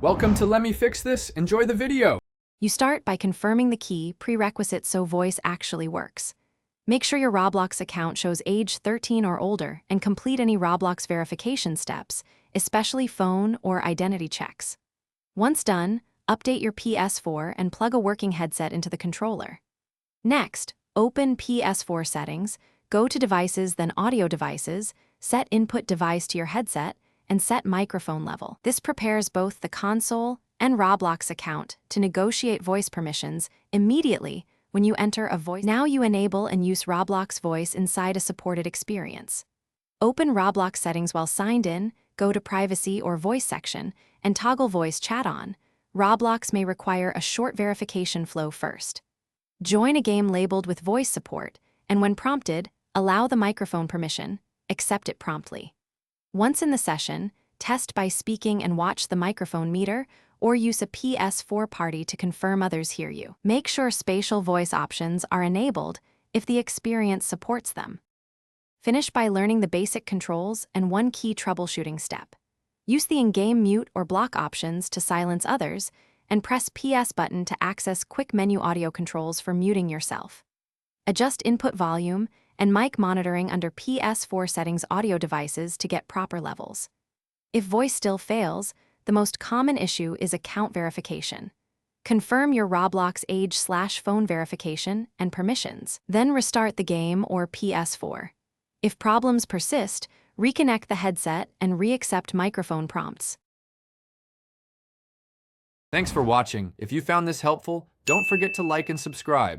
Welcome to Let Me Fix This. Enjoy the video. You start by confirming the key prerequisite so voice actually works. Make sure your Roblox account shows age 13 or older and complete any Roblox verification steps, especially phone or identity checks. Once done, update your Ps4 and plug a working headset into the controller. Next, open Ps4 settings, go to Devices, then Audio Devices, set input device to your headset, and set microphone level. This prepares both the console and Roblox account to negotiate voice permissions immediately when you enter a voice. Now you enable and use Roblox Voice inside a supported experience. Open Roblox settings while signed in, go to Privacy or Voice section, and toggle Voice Chat on. Roblox may require a short verification flow first. Join a game labeled with voice support, and when prompted, allow the microphone permission, accept it promptly. Once in the session, test by speaking and watch the microphone meter, or use a Ps4 party to confirm others hear you. Make sure spatial voice options are enabled if the experience supports them. Finish by learning the basic controls and one key troubleshooting step. Use the in-game mute or block options to silence others, and press PS button to access quick menu audio controls for muting yourself. Adjust input volume and mic monitoring under Ps4 settings audio devices to get proper levels. If voice still fails, the most common issue is account verification. Confirm your Roblox age/phone verification and permissions. Then restart the game or Ps4. If problems persist, reconnect the headset and re-accept microphone prompts. Thanks for watching. If you found this helpful, don't forget to like and subscribe.